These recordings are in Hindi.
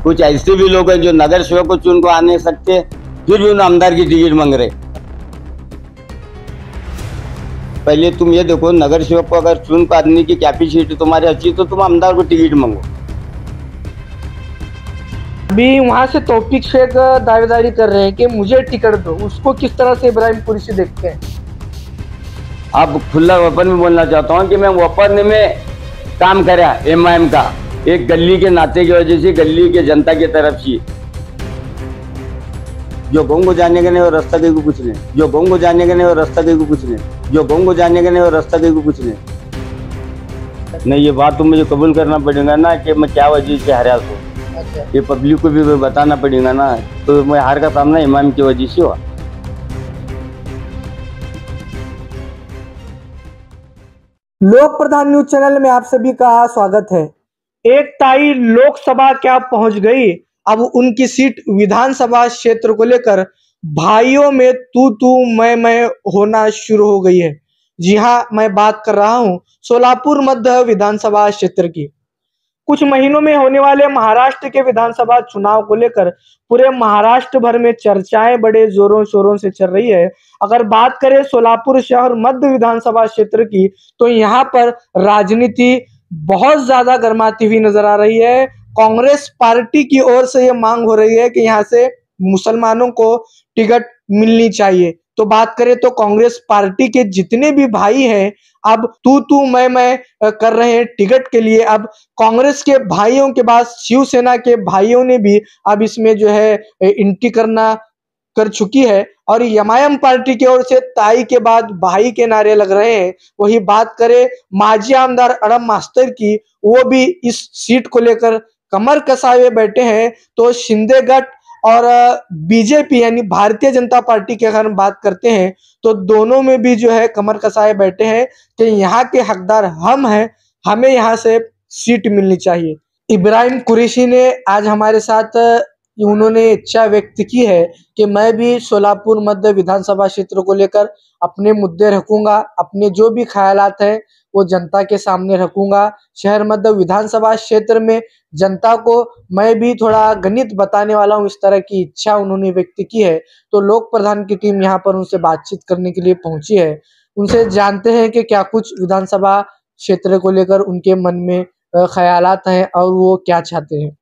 कुछ ऐसे भी लोग हैं जो नगर सेवक को चुन को आ नहीं सकते, फिर भी उन्हें आमदार की टिकट मांग रहे। पहले तुम ये देखो, नगर सेवक को अगर चुन को आदमी की कैपेसिटी तुम्हारी अच्छी तो तुम आमदार को टिकट मांगो। अभी वहां से तौफीक शेख दावेदारी कर रहे हैं कि मुझे टिकट दो, उसको किस तरह से इब्राहिम कुरैशी देखते हैं? अब खुला वतन में बोलना चाहता हूँ कि मैं वतन में काम करा एमआईएम का एक गली के नाते की वजह से, गली के जनता की तरफ से। जो गाँव को जाने का नहीं वो रास्ता कहीं को कुछ नहीं, जो गाँव को जाने का नहीं वो रास्ता कहीं को कुछ नहीं, जो गाँव को जाने का नहीं वो रास्ता कहीं को कुछ नहीं। ये बात तो मुझे कबूल करना पड़ेगा ना कि मैं क्या वजह से हारा हूँ। अच्छा। ये पब्लिक को भी बताना पड़ेगा ना, तो मैं हार का सामना इमाम की वजह से हुआ। लोक प्रधान न्यूज चैनल में आप सभी का स्वागत है। एक ताई लोकसभा क्या पहुंच गई, अब उनकी सीट विधानसभा क्षेत्र को लेकर भाइयों में तू मैं होना शुरू हो गई है। जी हां, मैं बात कर रहा हूं सोलापुर मध्य विधानसभा क्षेत्र की। कुछ महीनों में होने वाले महाराष्ट्र के विधानसभा चुनाव को लेकर पूरे महाराष्ट्र भर में चर्चाएं बड़े जोरों शोरों से चल रही है। अगर बात करें सोलापुर शहर मध्य विधानसभा क्षेत्र की, तो यहाँ पर राजनीति बहुत ज्यादा गर्माती हुई नजर आ रही है। कांग्रेस पार्टी की ओर से ये मांग हो रही है कि यहाँ से मुसलमानों को टिकट मिलनी चाहिए। तो बात करें तो कांग्रेस पार्टी के जितने भी भाई हैं, अब तू मैं कर रहे हैं टिकट के लिए। अब कांग्रेस के भाइयों के बाद शिवसेना के भाइयों ने भी अब इसमें जो है एंट्री कर चुकी है, और एमआईएम पार्टी की ओर से ताई के बाद भाई के नारे लग रहे हैं। वही बात करें माजी आमदार अड़म मास्टर की, वो भी इस सीट को लेकर कमर कसाए हुए बैठे हैं। तो शिंदे गट और बीजेपी यानी भारतीय जनता पार्टी की अगर हम बात करते हैं, तो दोनों में भी जो है कमर कसाए बैठे हैं कि यहाँ के हकदार हम हैं, हमें यहाँ से सीट मिलनी चाहिए। इब्राहिम कुरैशी ने आज हमारे साथ उन्होंने इच्छा व्यक्त की है कि मैं भी सोलापुर मध्य विधानसभा क्षेत्र को लेकर अपने मुद्दे रखूंगा, अपने जो भी ख्यालात हैं वो जनता के सामने रखूंगा। शहर मध्य विधानसभा क्षेत्र में जनता को मैं भी थोड़ा गणित बताने वाला हूं, इस तरह की इच्छा उन्होंने व्यक्त की है। तो लोक प्रधान की टीम यहाँ पर उनसे बातचीत करने के लिए पहुंची है। उनसे जानते हैं कि क्या कुछ विधानसभा क्षेत्र को लेकर उनके मन में ख्यालात हैं और वो क्या चाहते हैं।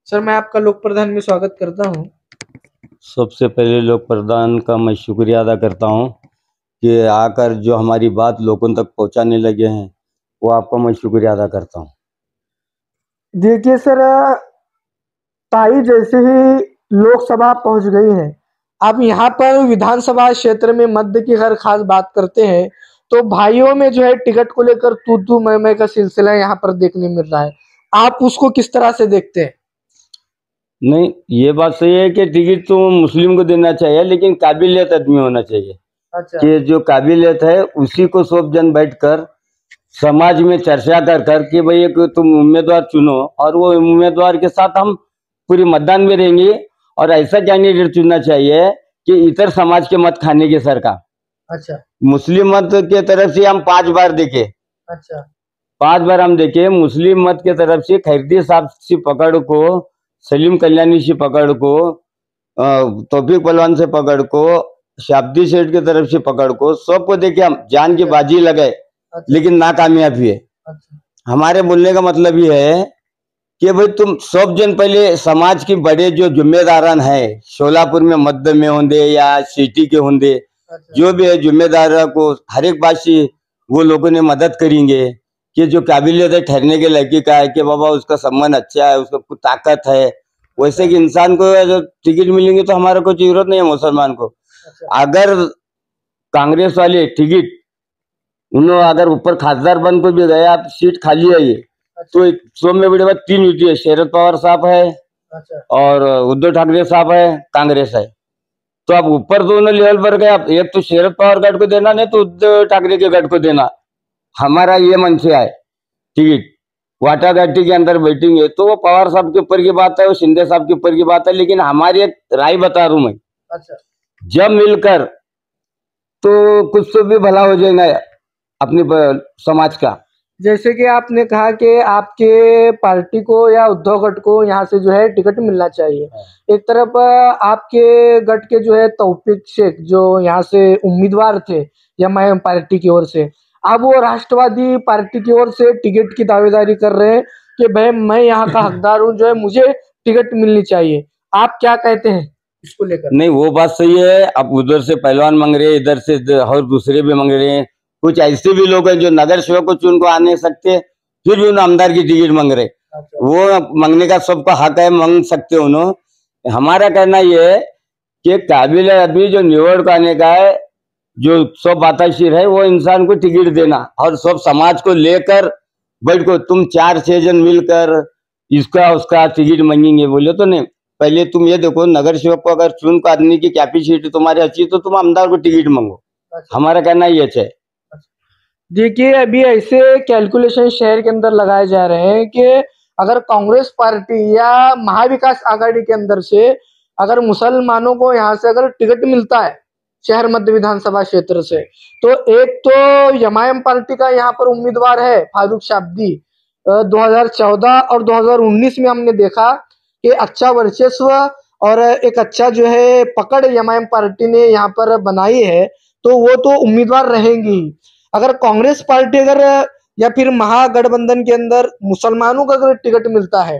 सर, मैं आपका लोक प्रधान में स्वागत करता हूं। सबसे पहले लोक प्रधान का मैं शुक्रिया अदा करता हूं कि आकर जो हमारी बात लोगों तक पहुंचाने लगे हैं, वो आपका मैं शुक्रिया अदा करता हूं। देखिए सर, ताई जैसे ही लोकसभा पहुंच गई है, अब यहाँ पर विधानसभा क्षेत्र में मध्य की अगर खास बात करते हैं, तो भाइयों में जो है टिकट को लेकर तू मैं का सिलसिला यहाँ पर देखने मिल रहा है। आप उसको किस तरह से देखते हैं? नहीं, ये बात सही है कि टिकट तो मुस्लिम को देना चाहिए, लेकिन काबिलियत आदमी होना चाहिए। अच्छा। कि जो काबिलियत है उसी को सब जन बैठकर समाज में चर्चा कर कि भाई एक तुम उम्मीदवार चुनो, और वो उम्मीदवार के साथ हम पूरी मतदान में रहेंगे। और ऐसा कैंडिडेट चुनना चाहिए कि इतर समाज के मत खाने के सर का। अच्छा। मुस्लिम मत के तरफ से हम 5 बार देखे। अच्छा। 5 बार हम देखे मुस्लिम मत के तरफ से खैरदी साहब से पकड़ को, सलीम कल्याणी से पकड़ को, तौफीक पहलवान से पकड़ को, शाब्दी सेठ की तरफ से पकड़ को, सबको देखे हम जान की बाजी लगाए। अच्छा। लेकिन नाकामयाब हुए। अच्छा। हमारे बोलने का मतलब ये है कि भाई तुम सब जन पहले समाज के बड़े जो जिम्मेदारान है, सोलापुर में मध्य में होंगे या सिटी के होंगे, जो भी है जिम्मेदार को हर एक बात से वो लोगों ने मदद करेंगे कि जो काबिलियत है ठहरने के लड़की का है कि बाबा उसका सम्मान अच्छा है, उसका कुछ ताकत है, वैसे कि इंसान को जो टिकट मिलेंगे तो हमारा कोई जरूरत नहीं है मुसलमान को। अगर कांग्रेस वाले टिकट उन्होंने अगर ऊपर खासदार बन को भी गया, सीट खाली है ये, तो सौ में बड़ी बात 3 युति है, शरद पवार साहब है और उद्धव ठाकरे साहब है, कांग्रेस है। तो अब ऊपर दोनों लेवल पर गए, एक तो शरद पवार गढ़ को देना, नहीं तो उद्धव ठाकरे के गढ़ को देना। हमारा ये मन से है टिकट वाटा घाटी के अंदर बैठेंगे तो वो पवार साहब के ऊपर की बात है, वो शिंदे साहब के ऊपर की बात है, लेकिन हमारी एक राय बता रहा हूं मैं। अच्छा। जब मिलकर तो कुछ तो भी भला हो जाएगा अपने समाज का। जैसे कि आपने कहा कि आपके पार्टी को या उद्धव गट को यहाँ से जो है टिकट मिलना चाहिए। एक तरफ आपके गट के जो है तौफीक शेख जो यहाँ से उम्मीदवार थे एमआईएम पार्टी की ओर से, अब वो राष्ट्रवादी पार्टी की ओर से टिकट की दावेदारी कर रहे हैं कि भाई मैं यहाँ का हकदार हूँ, जो है मुझे टिकट मिलनी चाहिए। आप क्या कहते हैं इसको लेकर? नहीं, वो बात सही है। अब उधर से पहलवान मांग रहे हैं, इधर से और दूसरे भी मांग रहे हैं। कुछ ऐसे भी लोग हैं जो नगर सेवक को चुन को आ नहीं सकते, फिर भी उन्हें आमदार की टिकट मांग रहे। वो मांगने का सबका हक है, मांग सकते उन्होंने। हमारा कहना ये है कि काबिल आदमी जो निवड़ को आने का है, जो सब बाताशीर है, वो इंसान को टिकट देना और सब समाज को लेकर बैठ को तुम 4-6 जन मिलकर इसका उसका टिकट मांगेंगे बोले तो नहीं। पहले तुम ये देखो, नगर सेवक को अगर चुन को आदमी की कैपेसिटी तुम्हारी अच्छी है तो तुम आमदार को टिकट मांगो। हमारा कहना ये है। देखिए, अभी ऐसे कैलकुलेशन शहर के अंदर लगाए जा रहे हैं कि अगर कांग्रेस पार्टी या महाविकास आघाड़ी के अंदर से अगर मुसलमानों को यहाँ से अगर टिकट मिलता है शहर मध्य विधानसभा क्षेत्र से, तो एक तो एमआईएम पार्टी का यहाँ पर उम्मीदवार है फारूक शाब्दी। 2014 और 2019 में हमने देखा कि अच्छा वर्चस्व और एक अच्छा जो है पकड़ एमआईएम पार्टी ने यहाँ पर बनाई है, तो वो तो उम्मीदवार रहेंगी। अगर कांग्रेस पार्टी अगर या फिर महागठबंधन के अंदर मुसलमानों को अगर टिकट मिलता है,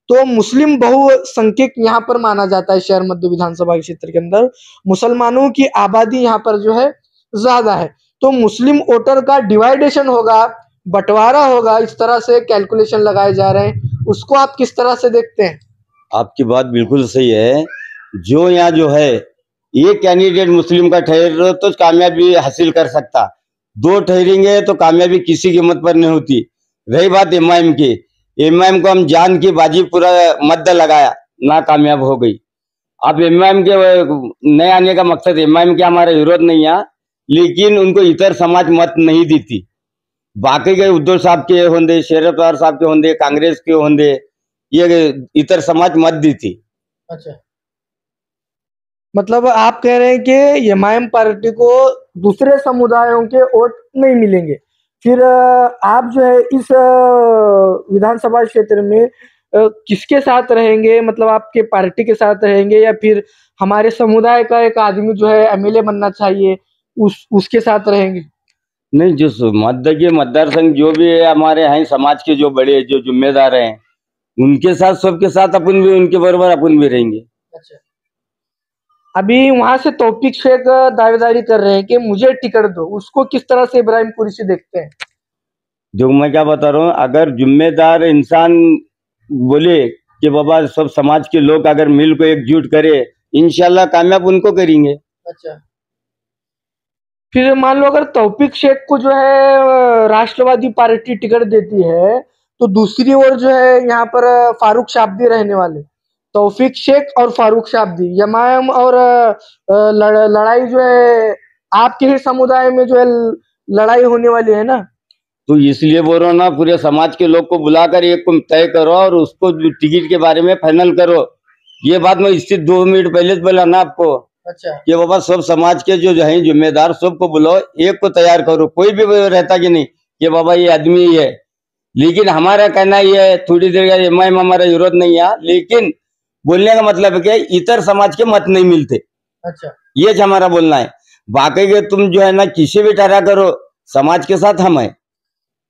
तो मुस्लिम बहुसंख्यक यहाँ पर माना जाता है। शहर मध्य विधानसभा क्षेत्र के अंदर मुसलमानों की आबादी यहाँ पर जो है ज्यादा है, तो मुस्लिम वोटर का डिवाइडेशन होगा, बंटवारा होगा, इस तरह से कैलकुलेशन लगाए जा रहे हैं। उसको आप किस तरह से देखते हैं? आपकी बात बिल्कुल सही है। जो यहाँ जो है एक कैंडिडेट मुस्लिम का ठहर तो कामयाबी हासिल कर सकता, दो ठहरेंगे तो कामयाबी किसी कीमत पर नहीं होती। रही बात एमआईएम की, एमआईएम को हम जान की बाजी पूरा मद्दा लगाया, ना कामयाब हो गई। अब एमआईएम के नए आने का मकसद, एमआईएम के हमारा विरोध नहीं है, लेकिन उनको इतर समाज मत नहीं देती। बाकी के उद्धव साहब के होंगे, शरद पवार साहब के होंगे, कांग्रेस के होंगे, ये इतर समाज मत देती। अच्छा, मतलब आप कह रहे हैं कि एमआईएम पार्टी को दूसरे समुदायों के वोट नहीं मिलेंगे। फिर आप जो है इस विधानसभा क्षेत्र में किसके साथ रहेंगे? मतलब आपके पार्टी के साथ रहेंगे या फिर हमारे समुदाय का एक आदमी जो है एमएलए बनना चाहिए उसके साथ रहेंगे? नहीं, जो मध्य के मतदार संघ जो भी है हमारे हैं, समाज के जो बड़े जो जिम्मेदार हैं, उनके साथ सबके साथ अपन भी, उनके बराबर अपन भी रहेंगे। अच्छा, अभी वहां से तौफीक शेख दावेदारी कर रहे हैं कि मुझे टिकट दो, उसको किस तरह से इब्राहिम कुरैशी देखते हैं? जो मैं क्या बता रहा हूँ, अगर जिम्मेदार इंसान बोले कि बाबा सब समाज के लोग अगर मिल को एकजुट करे, इंशाल्लाह कामयाब उनको करेंगे। अच्छा, फिर मान लो अगर तौफीक शेख को जो है राष्ट्रवादी पार्टी टिकट देती है, तो दूसरी ओर जो है यहाँ पर फारूक शाब्दी रहने वाले, तौफीक शेख और फारूक शाब्दी, एमआईएम और लड़ाई जो है आपके ही समुदाय में जो है लड़ाई होने वाली है ना। तो इसलिए बोल रहा हूँ ना, पूरे समाज के लोग को बुलाकर एक को तय करो और उसको टिकट के बारे में फाइनल करो। ये बात मैं इससे 2 मिनट पहले बोला ना आपको। अच्छा, कि बाबा सब समाज के जो है जिम्मेदार सबको बुलाओ, एक को तैयार करो। कोई भी रहता कि नहीं कि बाबा ये आदमी ही है। लेकिन हमारा कहना ये है, थोड़ी देर का एमआईएम हमारा विरोध नहीं है, लेकिन बोलने का मतलब है कि इतर समाज के मत नहीं मिलते। अच्छा, ये हमारा बोलना है। बाकी के तुम जो है ना किसी भी ठहरा करो, समाज के साथ हम है।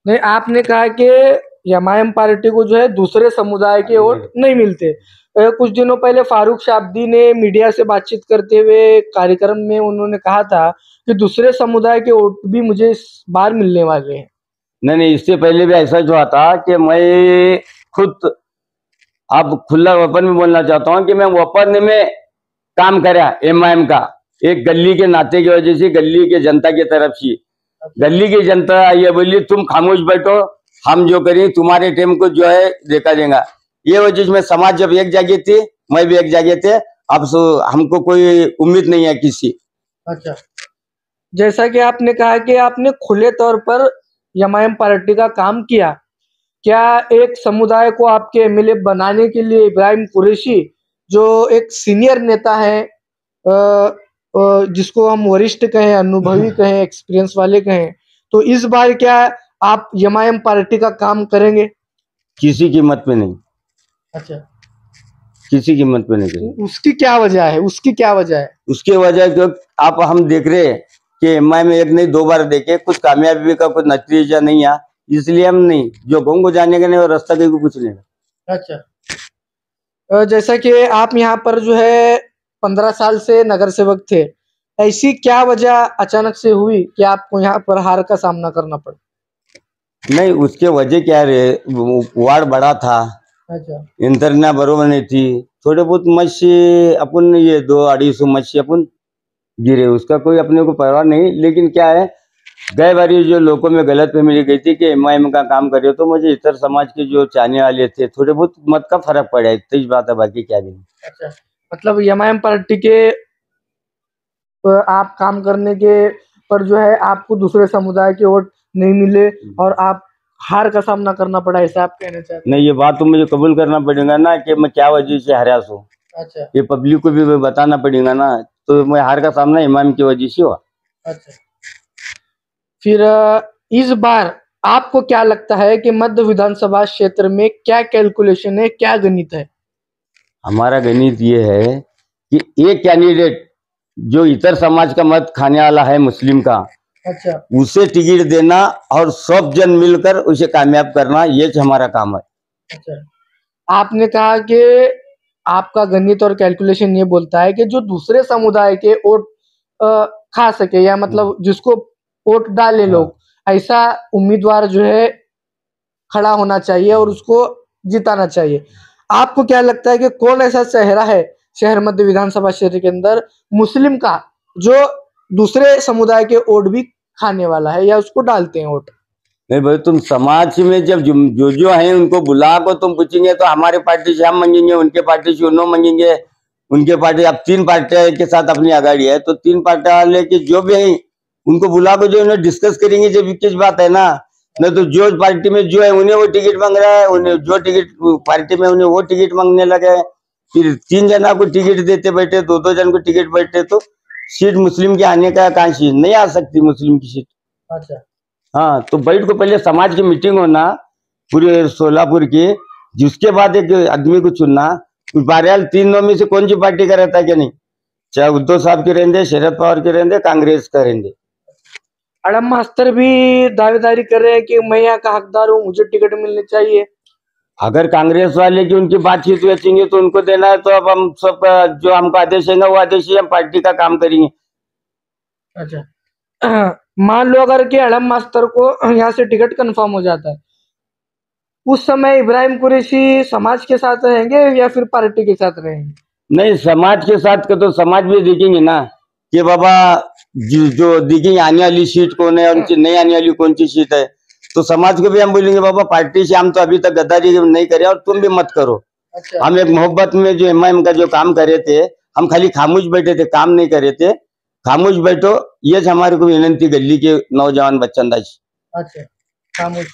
नहीं, आपने कहा कि एमआईएम पार्टी को जो है दूसरे समुदाय के वोट नहीं मिलते। कुछ दिनों पहले फारूक शाब्दी ने मीडिया से बातचीत करते हुए कार्यक्रम में उन्होंने कहा था कि दूसरे समुदाय के वोट भी मुझे इस बार मिलने वाले हैं। नहीं, इससे पहले भी ऐसा जो था कि मैं खुद अब खुला ओपन में बोलना चाहता हूँ कि मैं ओपन में काम करा एमआईएम का, एक गली के नाते की वजह से, गली के जनता की तरफ से। गली की जनता ये बोली तुम खामोश बैठो, हम जो करें तुम्हारे टीम को जो है देखा देगा। ये वजह में समाज जब एक जगह थी, मैं भी एक जगह थे। अब हमको कोई उम्मीद नहीं है किसी। अच्छा, जैसा कि आपने कहा कि आपने खुले तौर पर एमआईएम पार्टी का काम किया, क्या एक समुदाय को आपके एमएलए बनाने के लिए इब्राहिम कुरैशी जो एक सीनियर नेता है, जिसको हम वरिष्ठ कहें, अनुभवी कहें, एक्सपीरियंस वाले कहें, तो इस बार क्या आप एमआईएम पार्टी का काम करेंगे? किसी कीमत पे नहीं, अच्छा, किसी कीमत पे नहीं करेंगे। उसकी क्या वजह है? उसकी क्या वजह है? उसके वजह क्यों आप हम देख रहे हैं कि एमआई में एक नहीं 2 बार देखे, कुछ कामयाबी का कुछ नतीजा नहीं आया, इसलिए हम नहीं, जो गाँव को जाने का नहीं और रास्ता के कुछ नहीं। अच्छा, जैसा कि आप यहाँ पर जो है 15 साल से नगर सेवक थे, ऐसी क्या वजह अचानक से हुई कि आपको यहाँ पर हार का सामना करना पड़ा? नहीं, उसके वजह क्या रहे, वार्ड बड़ा था, अच्छा, इंटरना बरोबर नहीं थी, थोड़े बहुत मच्छी अपन ये 200-250 मच्छी अपन गिरे, उसका कोई अपने को परवाह नहीं। लेकिन क्या है, गए बारी जो लोगों में गलत फहमी गई थी कि एमआईएम का काम करे, तो मुझे इतर समाज के जो चाहने वाले थे थोड़े बहुत मत का फर्क पड़ा है, इतनी बात है, बाकी क्या भी नहीं। अच्छा, मतलब एमआईएम पार्टी के आप काम करने के पर जो है आपको दूसरे समुदाय के वोट नहीं मिले और आप हार का सामना करना पड़ा, ऐसा आप कहना चाहते हैं? नहीं, ये बात तो मुझे कबूल करना पड़ेगा ना कि मैं क्या वजह से हरास हूँ, अच्छा, ये पब्लिक को भी बताना पड़ेगा ना, तो मैं हार का सामना इमाम की वजह से हुआ। अच्छा। फिर इस बार आपको क्या लगता है कि मध्य विधानसभा क्षेत्र में क्या कैलकुलेशन है, क्या गणित है? हमारा गणित ये है कि एक कैंडिडेट जो इतर समाज का मत खाने वाला है मुस्लिम का, अच्छा, उसे टिकट देना और सब जन मिलकर उसे कामयाब करना, ये हमारा काम है। अच्छा। आपने कहा कि आपका गणित और कैलकुलेशन ये बोलता है कि जो दूसरे समुदाय के वोट खा सके या मतलब जिसको वोट डाले लोग, ऐसा उम्मीदवार जो है खड़ा होना चाहिए और उसको जिताना चाहिए। आपको क्या लगता है कि कौन ऐसा चेहरा है शहर मध्य विधानसभा क्षेत्र के अंदर मुस्लिम का जो दूसरे समुदाय के वोट भी खाने वाला है या उसको डालते हैं वोट? नहीं भाई, तुम समाज में जब जो है उनको बुला को तुम पूछेंगे तो हमारे पार्टी से हम मांगेंगे, उनके पार्टी से उन्होंने मांगेंगे, उनके पार्टी, अब 3 पार्टियां के साथ अपनी आगाड़ी है, तो 3 पार्टियां वाले के जो भी है उनको बुला को जो उन्हें डिस्कस करेंगे, जब किस बात है ना। नहीं तो जो पार्टी में जो है उन्हें वो टिकट मांग रहा है, उन्हें जो टिकट पार्टी में उन्हें वो टिकट मांगने लगे, फिर 3 जना को टिकट देते बैठे, 2-2 जन को टिकट बैठे, तो सीट मुस्लिम के आने का कहाँ सीट नहीं आ सकती, मुस्लिम की सीट। अच्छा, हाँ, तो बैठ को पहले समाज की मीटिंग होना पूरे सोलापुर की, जिसके बाद एक आदमी को चुनना। बहरहाल 3 में से कौन सी पार्टी का रहता है कि नहीं, चाहे उद्धव साहब के रहते, शरद पवार के रहते, कांग्रेस का रहते। अड़म मास्टर भी दावेदारी कर रहे हैं कि मैं यहाँ का हकदार हूँ, मुझे टिकट मिलनी चाहिए। अगर कांग्रेस वाले की उनकी बातचीत बेचेंगे तो उनको देना है, तो अब हम सब जो हमको आदेश है वो आदेश ही हम पार्टी का काम करेंगे। अच्छा, मान लो अगर के अड़म मास्टर को यहाँ से टिकट कंफर्म हो जाता है, उस समय इब्राहिम कुरैशी समाज के साथ रहेंगे या फिर पार्टी के साथ रहेंगे? नहीं, समाज के साथ का तो समाज भी देखेंगे ना कि बाबा जो देखेंगे आने वाली सीट कौन है और नहीं आने वाली कौन सी सीट है, तो समाज को भी हम बोलेंगे बाबा पार्टी से हम तो अभी तक गद्दारी नहीं करे और तुम भी मत करो। अच्छा, हम एक मोहब्बत में जो एमआईएम का जो काम करे थे, हम खाली खामोश बैठे थे, काम नहीं करे थे, खामोश बैठो, ये हमारे को विनंती गली के नौजवान बच्चंदाज। अच्छा, खामोश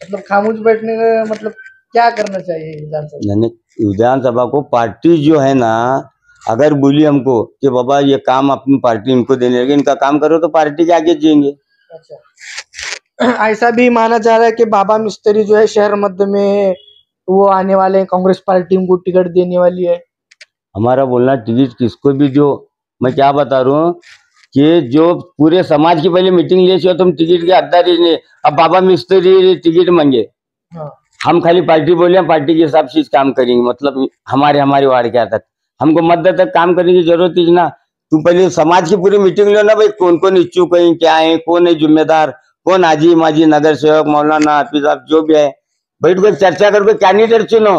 मतलब खामोश बैठने का मतलब क्या करना चाहिए विधानसभा? यानी विधानसभा को पार्टी जो है ना, अगर बोली हमको कि बाबा ये काम अपनी पार्टी इनको देने लगे, इनका काम करो, तो पार्टी के आगे जाएंगे। अच्छा, ऐसा भी माना जा रहा है कि बाबा मिस्त्री जो है शहर मध्य में वो आने वाले हैं, कांग्रेस पार्टी उनको टिकट देने वाली है। हमारा बोलना टिकट किसको भी दो, मैं क्या बता रहा हूँ कि जो पूरे समाज की पहले मीटिंग ले चुके, तुम टिकट की हकदारी नहीं, अब बाबा मिस्त्री टिकट मांगे, हाँ, हम खाली पार्टी बोले, हम पार्टी के हिसाब से काम करेंगे, मतलब हमारे वार्ड के तक हमको मदद तक काम करने की जरूरत ही ना। तुम पहले समाज की पूरी मीटिंग लो ना भाई, कौन कौन इच्छुक है, क्या है, कौन है जिम्मेदार, कौन आजी माजी नगर सेवक मौलाना हाफिज साहब जो भी है, बैठ कर चर्चा करके कैंडिडेट चुनो,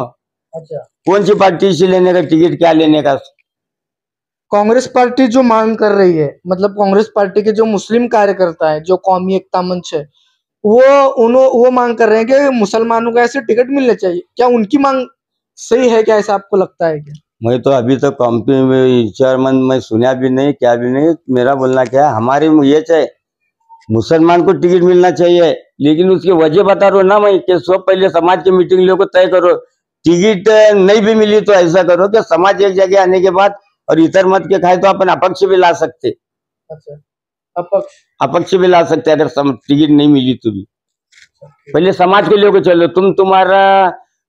अच्छा। कौन सी पार्टी से लेने का टिकट, क्या लेने का। कांग्रेस पार्टी जो मांग कर रही है, मतलब कांग्रेस पार्टी के जो मुस्लिम कार्यकर्ता है, जो कौमी एकता मंच है, वो मांग कर रहे हैं कि मुसलमानों को ऐसे टिकट मिलने चाहिए। क्या उनकी मांग सही है क्या, ऐसा आपको लगता है क्या? मैं तो अभी तक कंपनी में चेयरमैन मैं सुना भी नहीं, क्या भी नहीं। मेरा बोलना क्या है, हमारी ये चाहे मुसलमान को टिकट मिलना चाहिए, लेकिन उसकी वजह बता रहा हूँ ना मैं, कि सब पहले समाज की मीटिंग लो को तय करो। टिकट नहीं भी मिली तो ऐसा करो कि समाज एक जगह आने के बाद, और इतर मत के खाए तो अपन अपक्ष भी ला सकते, अच्छा, अपक्ष। अपक्ष भी ला सकते अगर टिकट नहीं मिली तो भी। पहले समाज को लेकर चलो। तुम्हारा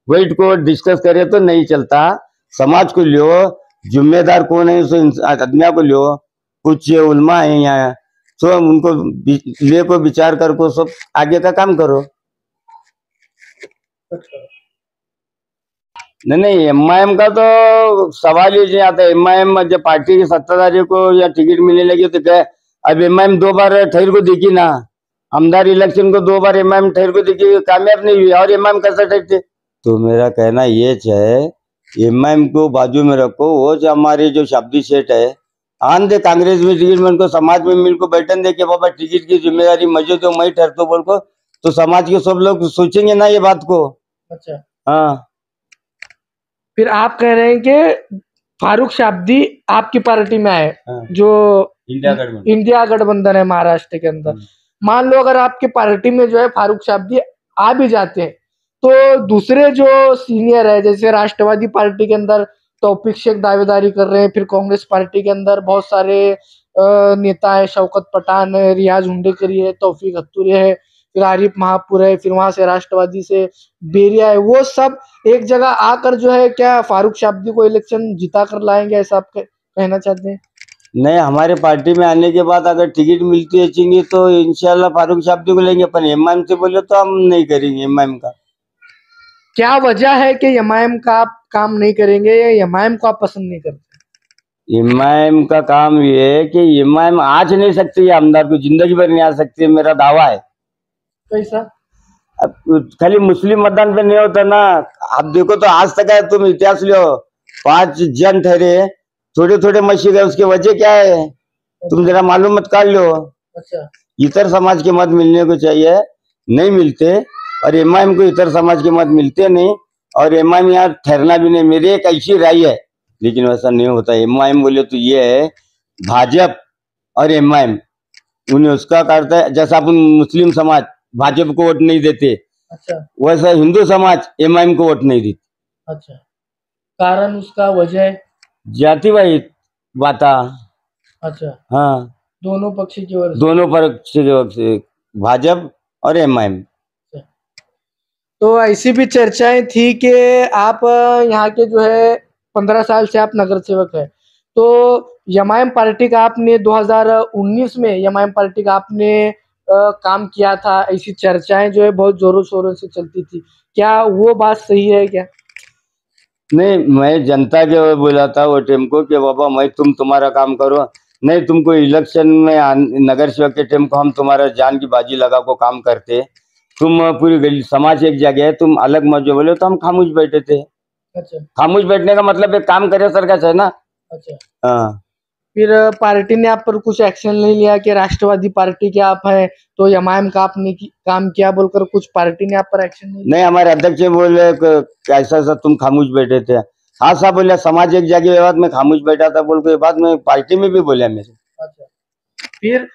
वेट को डिस्कस करे तो नहीं चलता। समाज को लो, जिम्मेदार कौन है उस आदमियों को लो, कुछ उल्मा है यहाँ, तो उनको ले को विचार करको सब आगे का काम करो। नहीं, एमआईएम का तो सवाल ही नहीं आता। एमआईएम जब पार्टी की सत्ताधारी को या टिकट मिलने लगी तो क्या, अब एमआईएम 2 बार ठहर को देखी ना, आमदार इलेक्शन को 2 बार एमआईएम ठहर को देखी, कामयाब नहीं हुई, और एमआईएम कैसा ठहरते। तो मेरा कहना ये है, एमआईएम को बाजू में रखो। वो जो हमारे जो शब्दी सेठ है, आन दे कांग्रेस में टिकट में, उनको समाज में मिल को बैठन दे के बाबा टिकट की जिम्मेदारी मुझे तो मैं ठहरतो बोल को, तो समाज के सब लोग सोचेंगे ना ये बात को। अच्छा, हाँ। फिर आप कह रहे हैं कि फारूक शाब्दी आपकी पार्टी में आए, हाँ। जो इंडिया गठबंधन है महाराष्ट्र के अंदर। मान लो अगर आपकी पार्टी में जो है फारूक शाब्दी आ भी जाते हैं, तो दूसरे जो सीनियर है, जैसे राष्ट्रवादी पार्टी के अंदर तौफीक शेख दावेदारी कर रहे हैं, फिर कांग्रेस पार्टी के अंदर बहुत सारे नेता है, शौकत पठान है, रियाज हुंडेकरी है, तौफीक हत्तुरी है, फिर आरिफ महापुर है, फिर वहां से राष्ट्रवादी से बेरिया है, वो सब एक जगह आकर जो है क्या फारूक शाब्दी को इलेक्शन जिता कर लाएंगे, ऐसा आप कहना चाहते हैं? नहीं, हमारे पार्टी में आने के बाद अगर टिकट मिलती है तो इंशाल्लाह फारूक शाब्दी को लेंगे, पर एमआईएम से बोले तो हम नहीं करेंगे। एमआईएम का क्या वजह है कि एमआईएम का आप काम नहीं करेंगे, या एमआईएम को आप पसंद नहीं करते? एमआईएम का काम ये है कि एमआईएम आज नहीं सकती है, आमदार को जिंदगी भर नहीं आ सकती है, मेरा दावा है। कैसा? अब खाली मुस्लिम मतदान पे नहीं होता ना। आप देखो तो आज तक है, तुम इतिहास लो, 5 जन ठहरे, थोड़े थोड़े मशी गए, उसके वजह क्या है तुम जरा मालूम मत कर लो। अच्छा, इतर समाज के मत मिलने को चाहिए, नहीं मिलते, और एमआईएम को इतर समाज के मत मिलते नहीं, और एमआईएम यहाँ ठहरना भी नहीं। मेरी एक ऐसी राय है, लेकिन वैसा नहीं होता। एमआईएम बोले तो ये है, भाजपा और एमआईएम उन्हें उसका करता है, जैसा अपन मुस्लिम समाज भाजपा को वोट नहीं देते, अच्छा, वैसा हिंदू समाज एमआईएम को वोट नहीं देती। अच्छा, कारण उसका वजह है? जातिवादी बाता। अच्छा, हाँ, दोनों पक्ष की ओर से। दोनों पक्ष से, भाजपा और एमआईएम। तो ऐसी भी चर्चाएं थी कि आप यहाँ के जो है 15 साल से आप नगर सेवक है, तो एमआईएम पार्टी का आपने 2019 में एमआईएम पार्टी का आपने काम किया था, ऐसी चर्चाएं जो है बहुत जोरों शोरों से चलती थी। क्या वो बात सही है क्या? नहीं, मैं जनता के बोला था वो टीम को कि बाबा मैं तुम्हारा काम करो, नहीं तुमको इलेक्शन में नगर सेवक के टीम को हम तुम्हारा जान की बाजी लगा को काम करते, तुम पूरी गली समाज एक जगह है, तुम अलग मत बोले तो हम खामोश बैठे थे। अच्छा, खामोश बैठने का मतलब एक काम करे सरकार है ना। अच्छा। हाँ। फिर पार्टी ने आप पर कुछ एक्शन नहीं लिया कि राष्ट्रवादी पार्टी के आप हैं तो एमआईएम का आपने काम किया बोलकर कुछ पार्टी ने आप पर एक्शन नहीं लिया? नहीं, हमारे अध्यक्ष बोले ऐसा ऐसा तुम खामोश बैठे थे। हाँ साहब बोले समाज एक जगह विवाद में खामोश बैठा था बोल के बाद में पार्टी में भी बोला मेरे। अच्छा, फिर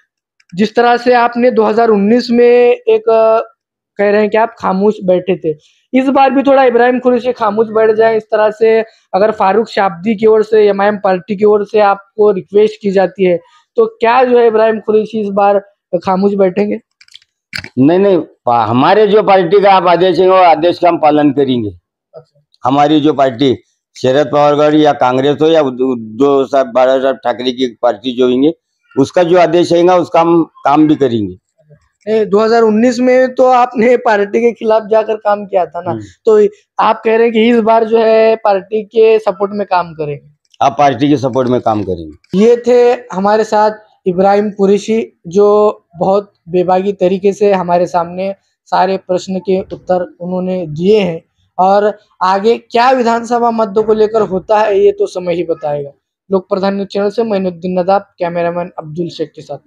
जिस तरह से आपने 2019 में एक कह रहे हैं कि आप खामोश बैठे थे, इस बार भी थोड़ा इब्राहिम कुरैशी खामोश बैठ जाए, इस तरह से अगर फारूक शाब्दी की ओर से एमआईएम पार्टी की ओर से आपको रिक्वेस्ट की जाती है, तो क्या जो है इब्राहिम कुरैशी इस बार खामोश बैठेंगे? नहीं नहीं, हमारे जो पार्टी का आप आदेश है वो आदेश का हम पालन करेंगे। अच्छा, हमारी जो पार्टी शरद पवार या कांग्रेस हो या उद्धव साहब बाला साहब ठाकरे की पार्टी जो होंगे, उसका जो आदेश रहेगा उसका हम काम भी करेंगे। 2019 में तो आपने पार्टी के खिलाफ जाकर काम किया था ना, तो आप कह रहे हैं कि इस बार जो है पार्टी के सपोर्ट में काम करेंगे? आप पार्टी के सपोर्ट में काम करेंगे। ये थे हमारे साथ इब्राहिम कुरैशी, जो बहुत बेबाकी तरीके से हमारे सामने सारे प्रश्न के उत्तर उन्होंने दिए हैं, और आगे क्या विधानसभा मुद्दों को लेकर होता है ये तो समय ही बताएगा। लोक प्रधान न्यूज चैनल से मैनुद्दीन नदाब, कैमरामैन अब्दुल शेख के साथ।